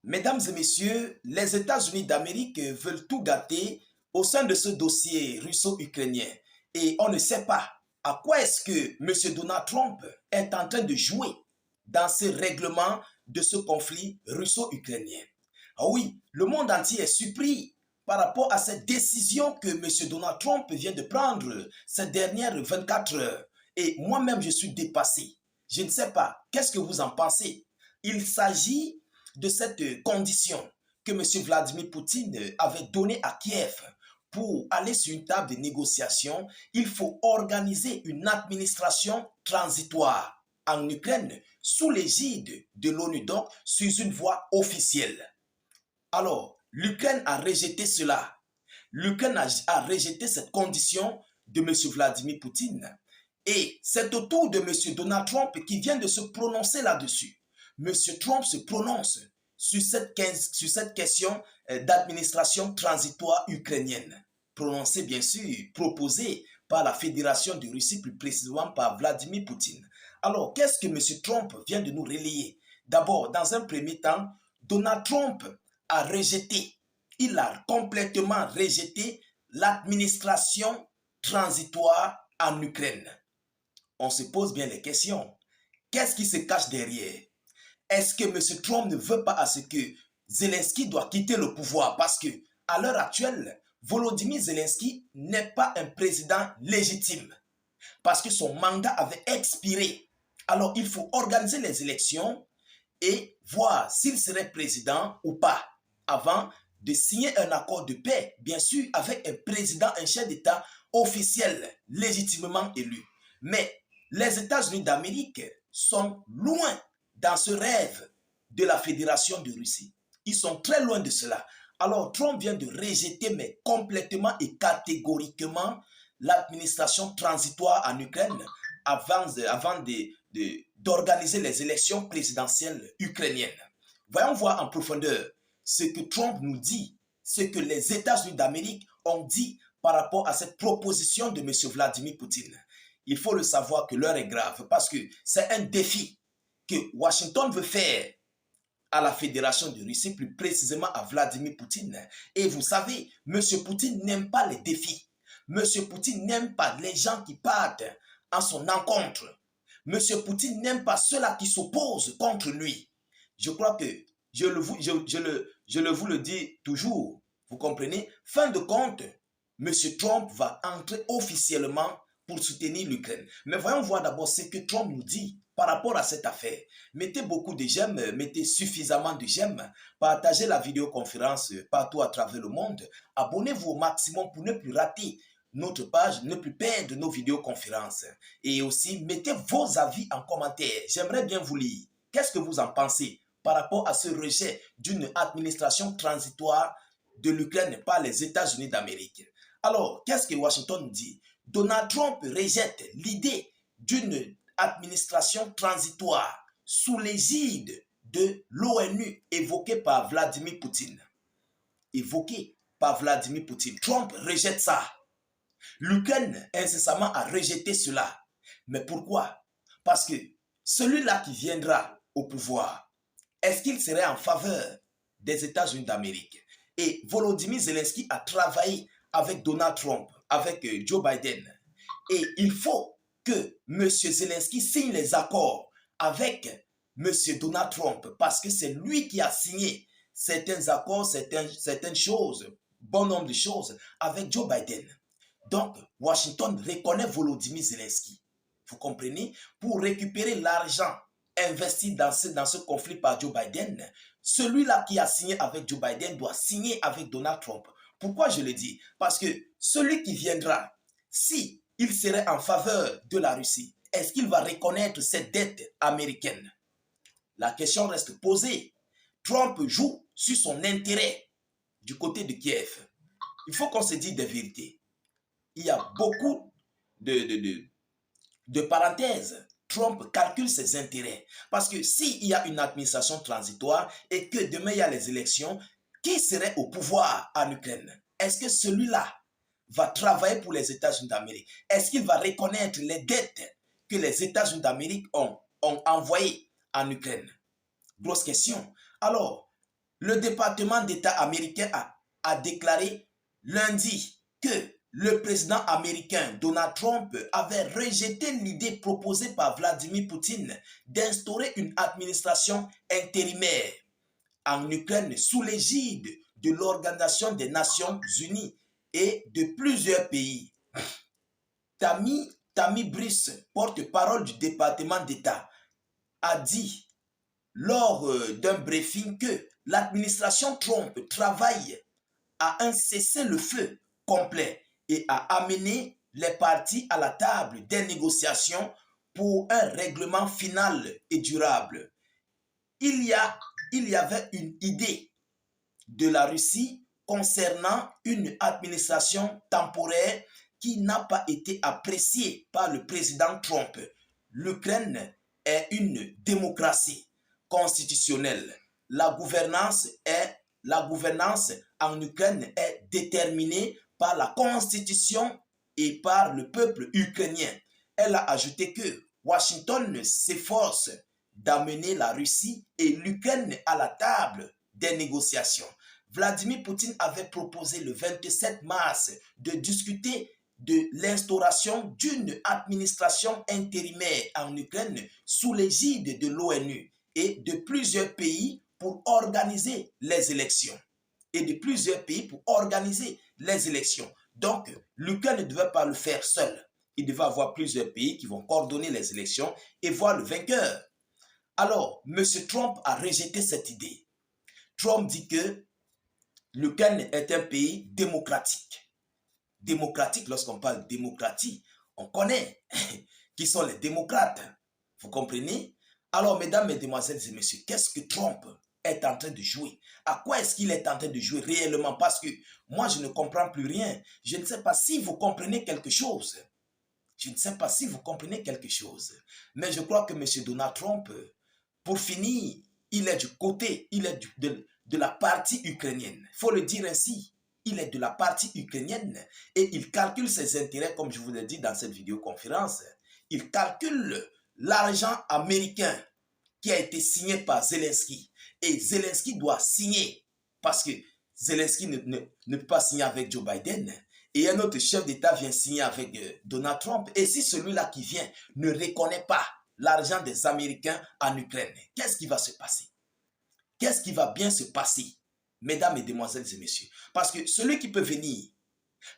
Mesdames et messieurs, les États-Unis d'Amérique veulent tout gâter au sein de ce dossier russo-ukrainien. Et on ne sait pas à quoi est-ce que M. Donald Trump est en train de jouer dans ce règlement de ce conflit russo-ukrainien. Ah oui, le monde entier est surpris par rapport à cette décision que M. Donald Trump vient de prendre ces dernières 24 heures. Et moi-même, je suis dépassé. Je ne sais pas, qu'est-ce que vous en pensez? Il s'agit de cette condition que M. Vladimir Poutine avait donnée à Kiev pour aller sur une table de négociation. Il faut organiser une administration transitoire en Ukraine sous l'égide de l'ONU, donc sur une voie officielle. Alors, l'Ukraine a rejeté cela. L'Ukraine a rejeté cette condition de M. Vladimir Poutine. Et c'est au tour de M. Donald Trump qui vient de se prononcer là-dessus. M. Trump se prononce sur cette question d'administration transitoire ukrainienne. Prononcée bien sûr, proposée par la Fédération de Russie, plus précisément par Vladimir Poutine. Alors, qu'est-ce que M. Trump vient de nous relayer? D'abord, dans un premier temps, Donald Trump a rejeté, il a complètement rejeté l'administration transitoire en Ukraine. On se pose bien les questions. Qu'est-ce qui se cache derrière? Est-ce que M. Trump ne veut pas à ce que Zelensky doit quitter le pouvoir? Parce que à l'heure actuelle, Volodymyr Zelensky n'est pas un président légitime. Parce que son mandat avait expiré. Alors il faut organiser les élections et voir s'il serait président ou pas avant de signer un accord de paix, bien sûr, avec un président, un chef d'État officiel, légitimement élu. Mais les États-Unis d'Amérique sont loin dans ce rêve de la Fédération de Russie. Ils sont très loin de cela. Alors Trump vient de rejeter, mais complètement et catégoriquement, l'administration transitoire en Ukraine avant d'organiser les élections présidentielles ukrainiennes. Voyons voir en profondeur ce que Trump nous dit, ce que les États-Unis d'Amérique ont dit par rapport à cette proposition de M. Vladimir Poutine. Il faut le savoir que l'heure est grave parce que c'est un défi que Washington veut faire à la Fédération de Russie, plus précisément à Vladimir Poutine. Et vous savez, M. Poutine n'aime pas les défis. M. Poutine n'aime pas les gens qui partent en son encontre. M. Poutine n'aime pas ceux-là qui s'opposent contre lui. Je crois que je vous le dis toujours, vous comprenez? Fin de compte, M. Trump va entrer officiellement pour soutenir l'Ukraine. Mais voyons voir d'abord ce que Trump nous dit par rapport à cette affaire. Mettez beaucoup de j'aime, mettez suffisamment de j'aime, partagez la vidéoconférence partout à travers le monde, abonnez-vous au maximum pour ne plus rater notre page, ne plus perdre nos vidéoconférences. Et aussi, mettez vos avis en commentaire. J'aimerais bien vous lire. Qu'est-ce que vous en pensez par rapport à ce rejet d'une administration transitoire de l'Ukraine par les États-Unis d'Amérique? Alors, qu'est-ce que Washington dit? Donald Trump rejette l'idée d'une administration transitoire sous l'égide de l'ONU évoquée par Vladimir Poutine. Évoquée par Vladimir Poutine. Trump rejette ça. L'Ukraine incessamment a rejeté cela. Mais pourquoi? Parce que celui-là qui viendra au pouvoir, est-ce qu'il serait en faveur des États-Unis d'Amérique? Et Volodymyr Zelensky a travaillé avec Donald Trump, avec Joe Biden. Et il faut que M. Zelensky signe les accords avec M. Donald Trump parce que c'est lui qui a signé certains accords, certaines choses, bon nombre de choses avec Joe Biden. Donc, Washington reconnaît Volodymyr Zelensky. Vous comprenez? Pour récupérer l'argent investi dans ce conflit par Joe Biden, celui-là qui a signé avec Joe Biden doit signer avec Donald Trump. Pourquoi je le dis? Parce que celui qui viendra, si il serait en faveur de la Russie, est-ce qu'il va reconnaître cette dette américaine? La question reste posée. Trump joue sur son intérêt du côté de Kiev. Il faut qu'on se dise des vérités. Il y a beaucoup de parenthèses. Trump calcule ses intérêts. Parce que s'il y a une administration transitoire et que demain il y a les élections, qui serait au pouvoir en Ukraine? Est-ce que celui-là va travailler pour les États-Unis d'Amérique? Est-ce qu'il va reconnaître les dettes que les États-Unis d'Amérique ont envoyées en Ukraine? Grosse question. Alors, Le département d'État américain a déclaré lundi que le président américain Donald Trump avait rejeté l'idée proposée par Vladimir Poutine d'instaurer une administration intérimaire en Ukraine sous l'égide de l'Organisation des Nations Unies et de plusieurs pays. Tammy Bruce, porte-parole du département d'État, a dit lors d'un briefing que l'administration Trump travaille à un cessez-le-feu complet et à amener les parties à la table des négociations pour un règlement final et durable. Il y avait une idée de la Russie concernant une administration temporaire qui n'a pas été appréciée par le président Trump. L'Ukraine est une démocratie constitutionnelle. La gouvernance en Ukraine est déterminée par la constitution et par le peuple ukrainien. Elle a ajouté que Washington s'efforce d'amener la Russie et l'Ukraine à la table des négociations. Vladimir Poutine avait proposé le 27 mars de discuter de l'instauration d'une administration intérimaire en Ukraine sous l'égide de l'ONU et de plusieurs pays pour organiser les élections. Donc, l'Ukraine ne devait pas le faire seul. Il devait avoir plusieurs pays qui vont coordonner les élections et voir le vainqueur. Alors, M. Trump a rejeté cette idée. Trump dit que l'Ukraine est un pays démocratique. Démocratique, lorsqu'on parle de démocratie, on connaît qui sont les démocrates. Vous comprenez? Alors, mesdames, mesdemoiselles et messieurs, qu'est-ce que Trump est en train de jouer? À quoi est-ce qu'il est en train de jouer réellement? Parce que moi, je ne comprends plus rien. Je ne sais pas si vous comprenez quelque chose. Mais je crois que M. Donald Trump, pour finir, il est du côté, de la partie ukrainienne. Il faut le dire ainsi. Il est de la partie ukrainienne et il calcule ses intérêts, comme je vous l'ai dit dans cette vidéoconférence. Il calcule l'argent américain qui a été signé par Zelensky. Et Zelensky doit signer parce que Zelensky ne peut pas signer avec Joe Biden. Et un autre chef d'État vient signer avec Donald Trump. Et si celui-là qui vient ne reconnaît pas l'argent des Américains en Ukraine, qu'est-ce qui va se passer? Qu'est-ce qui va bien se passer, mesdames, mesdemoiselles et messieurs? Parce que celui qui peut venir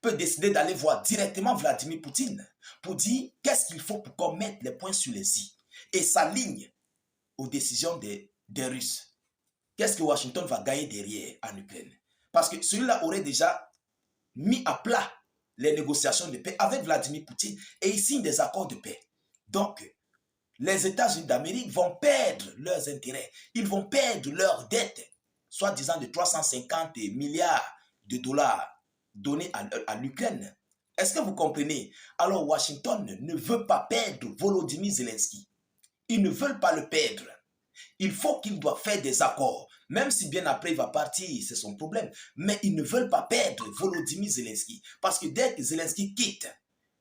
peut décider d'aller voir directement Vladimir Poutine pour dire qu'est-ce qu'il faut pour qu'on mette les points sur les i et s'aligne aux décisions des Russes. Qu'est-ce que Washington va gagner derrière en Ukraine? Parce que celui-là aurait déjà mis à plat les négociations de paix avec Vladimir Poutine et il signe des accords de paix. Donc, les États-Unis d'Amérique vont perdre leurs intérêts. Ils vont perdre leurs dettes, soi-disant de 350 milliards de dollars donnés à l'Ukraine. Est-ce que vous comprenez? Alors, Washington ne veut pas perdre Volodymyr Zelensky. Ils ne veulent pas le perdre. Il faut qu'il doit faire des accords. Même si bien après il va partir, c'est son problème. Mais ils ne veulent pas perdre Volodymyr Zelensky. Parce que dès que Zelensky quitte,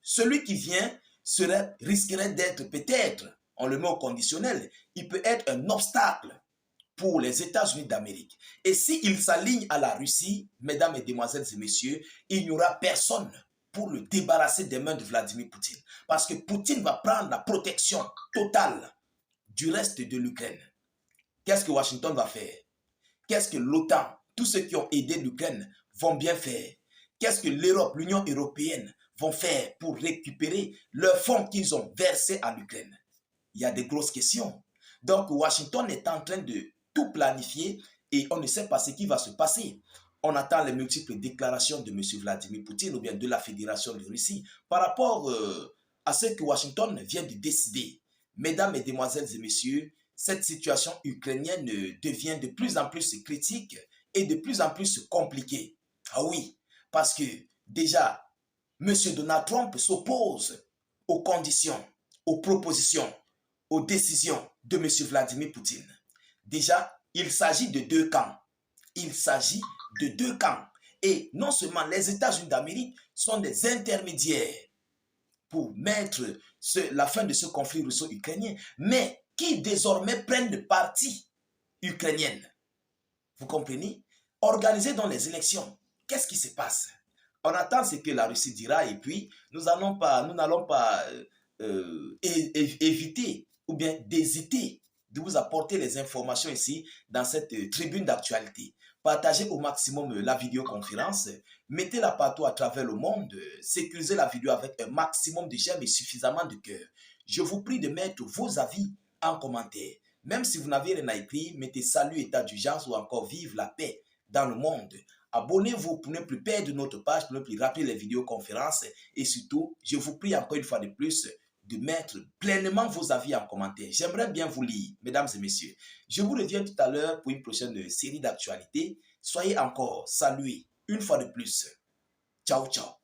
celui qui vient risquerait d'être peut-être, on le met au conditionnel, il peut être un obstacle pour les États-Unis d'Amérique. Et s'il s'aligne à la Russie, mesdames, mesdemoiselles et messieurs, il n'y aura personne pour le débarrasser des mains de Vladimir Poutine. Parce que Poutine va prendre la protection totale du reste de l'Ukraine. Qu'est-ce que Washington va faire? Qu'est-ce que l'OTAN, tous ceux qui ont aidé l'Ukraine, vont bien faire? Qu'est-ce que l'Europe, l'Union européenne vont faire pour récupérer leurs fonds qu'ils ont versés à l'Ukraine? Il y a des grosses questions. Donc, Washington est en train de tout planifier et on ne sait pas ce qui va se passer. On attend les multiples déclarations de M. Vladimir Poutine ou bien de la Fédération de Russie par rapport à ce que Washington vient de décider. Mesdames, mesdemoiselles et messieurs, cette situation ukrainienne devient de plus en plus critique et de plus en plus compliquée. Ah oui, parce que déjà, M. Donald Trump s'oppose aux conditions, aux propositions, aux décisions de M. Vladimir Poutine. Déjà, il s'agit de deux camps. Et non seulement les États-Unis d'Amérique sont des intermédiaires pour mettre la fin de ce conflit russo-ukrainien, mais qui désormais prennent le parti ukrainien. Vous comprenez? Organiser dans les élections. Qu'est-ce qui se passe? On attend ce que la Russie dira et puis nous n'allons pas éviter ou bien d'hésiter de vous apporter les informations ici dans cette tribune d'actualité. Partagez au maximum la vidéoconférence, mettez-la partout à travers le monde, sécurisez la vidéo avec un maximum de j'aime et suffisamment de cœur. Je vous prie de mettre vos avis en commentaire. Même si vous n'avez rien à écrire, mettez salut, état d'urgence ou encore vive la paix dans le monde. Abonnez-vous pour ne plus perdre notre page, pour ne plus rater les vidéoconférences. Et surtout, je vous prie encore une fois de plus de mettre pleinement vos avis en commentaire. J'aimerais bien vous lire, mesdames et messieurs. Je vous reviens tout à l'heure pour une prochaine série d'actualités. Soyez encore salués une fois de plus. Ciao, ciao.